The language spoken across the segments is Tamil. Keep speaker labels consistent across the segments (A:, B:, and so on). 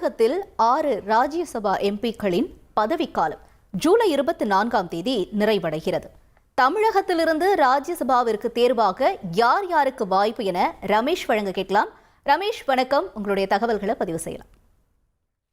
A: தமிழகத்தில் 6 ராஜ்யசபா எம்பிக்களின் பதவிக்காலம் ஜூலை 24ஆம் தேதி நிறைவடைகிறது. தமிழகத்திலிருந்து ராஜ்யசபாவிற்கு தேர்வாக யார் யாருக்கு வாய்ப்பு என ரமேஷ் வழங்க கேட்கலாம். ரமேஷ் வணக்கம், உங்களுடைய தகவல்களை பதிவு செய்யலாம்.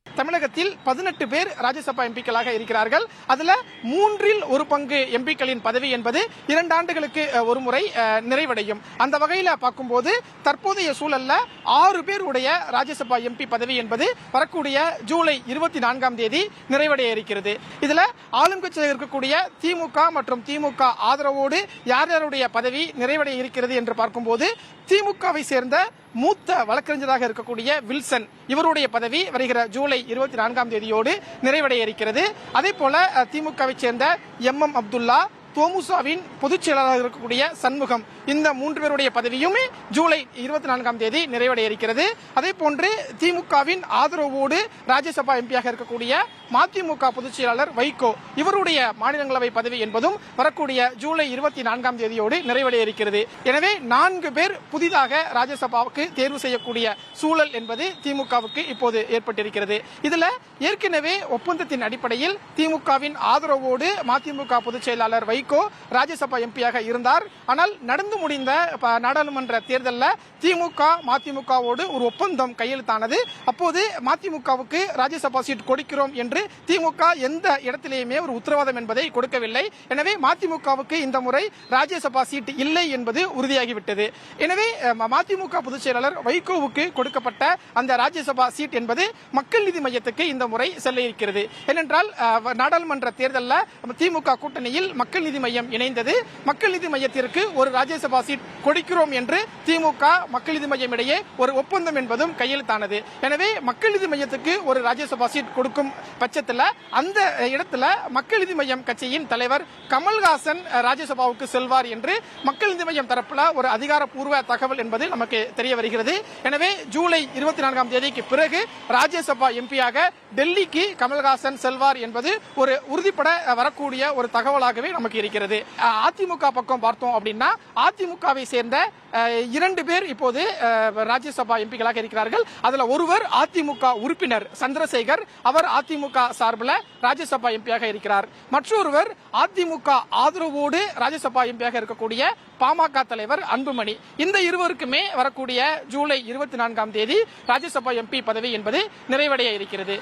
B: தமிழகத்தில் 18 பேர் ராஜ்யசபா எம்பிக்களாக இருக்கிறார்கள். அதுல 1/3 பங்கு எம்பிக்களின் பதவி என்பது 2 ஆண்டுகளுக்கு ஒரு முறை நிறைவடையும். அந்த வகையில பார்க்கும்போது தற்போதைய சூழல்ல 6 பேர் உடைய ராஜ்யசபா எம்பி பதவி என்பது வரக்கூடிய ஜூலை 24ஆம் தேதி நிறைவடைய இருக்கிறது. இதுல ஆளும் கட்சியில் இருக்கக்கூடிய திமுக மற்றும் திமுக ஆதரவோடு யார் யாருடைய பதவி நிறைவடைய இருக்கிறது என்று பார்க்கும்போது திமுகவை சேர்ந்த மூத்த வழக்கறிஞராக இருக்கக்கூடிய வில்சன் இவருடைய பதவி வருகிற ஜூலை 24ஆம் தேதியோடு நிறைவடைய இருக்கிறது. அதே போல திமுகவை சேர்ந்த MM அப்துல்லா, தோமுசாவின் பொதுச் செயலாளராக இருக்கக்கூடிய சண்முகம், இந்த 3 பேருடைய பதவியுமே ஜூலை 24ஆம் தேதி நிறைவடைய இருக்கிறது. அதே போன்று திமுகவின் ஆதரவோடு ராஜ்யசபா எம்பியாக இருக்கக்கூடிய மதிமுக பொதுச் செயலாளர் வைகோ இவருடைய மாநிலங்களவை பதவி என்பதும் வரக்கூடிய ஜூலை 24ஆம் தேதியோடு நிறைவடைய இருக்கிறது. எனவே 4 பேர் புதிதாக ராஜ்யசபாவுக்கு தேர்வு செய்யக்கூடிய சூழல் என்பது திமுகவுக்கு இப்போது ஏற்பட்டிருக்கிறது. இதுல ஏற்கனவே ஒப்பந்தத்தின் அடிப்படையில் திமுகவின் ஆதரவோடு மதிமுக பொதுச் செயலாளர் வைகோ ராஜ்யசபா எம்பியாக இருந்தார். ஆனால் நடந்து முடிந்த நாடாளுமன்ற தேர்தலில் திமுக மதிமுகவோடு ஒரு ஒப்பந்தம் கையெழுத்தானது. அப்போது மதிமுகவுக்கு ராஜ்யசபா சீட் கொடுக்கிறோம் என்று திமுக எந்த இடத்திலேயுமே ஒரு உத்தரவாதம் என்பதை கொடுக்கவில்லை. எனவே மதிமுகவுக்கு இந்த முறை ராஜ்யசபா சீட் இல்லை என்பது உறுதியாகிவிட்டது. எனவே மதிமுக பொதுச் செயலாளர் வைகோவுக்கு கொடுக்கப்பட்ட அந்த ராஜ்யசபா சீட் என்பது மக்கள் நீதி மையத்துக்கு இந்த முறை செல்ல இருக்கிறது. ஏனென்றால் நாடாளுமன்ற தேர்தலில் திமுக கூட்டணியில் மக்கள் நீதி மையம் இணைந்தது. மக்கள் நீதி மையத்திற்கு ஒரு ராஜ்யசபா சீட் கொடுக்கிறோம் என்று திமுக மக்கள் நீதி மையம் இடையே ஒரு ஒப்பந்தம் என்பதும் கையெழுத்தானது. எனவே மக்கள் நீதி மையத்துக்கு ஒரு ராஜ்யசபா சீட் கொடுக்கும் பட்சத்தில் அந்த இடத்துல மக்கள் நீதி மையம் கட்சியின் தலைவர் கமல்ஹாசன் ராஜ்யசபாவுக்கு செல்வார் என்று மக்கள் நீதி மையம் தரப்புல ஒரு அதிகாரப்பூர்வ தகவல் என்பது நமக்கு தெரிய வருகிறது. எனவே ஜூலை 24ஆம் தேதிக்கு பிறகு ராஜ்யசபா எம்பியாக டெல்லிக்கு கமல்ஹாசன் செல்வார் என்பது ஒரு உறுதிப்பட வரக்கூடிய ஒரு தகவலாகவே நமக்கு இருக்கிறது. அதிமுக பக்கம் பார்த்தோம் அப்படின்னா அதிமுகவை சேர்ந்த 2 பேர் இப்போது ராஜ்யசபா எம்பிக்களாக இருக்கிறார்கள். அதுல ஒருவர் அதிமுக உறுப்பினர் சந்திரசேகர், அவர் அதிமுக சார்பில் ராஜ்யசபா எம்பியாக இருக்கிறார். மற்றொருவர் அதிமுக ஆதரவோடு ராஜ்யசபா எம்பியாக இருக்கக்கூடிய பாமக தலைவர் அன்புமணி. இந்த இருவருக்குமே வரக்கூடிய ஜூலை 24ஆம் தேதி ராஜ்யசபா எம்பி பதவி என்பது நிறைவடைய இருக்கிறது.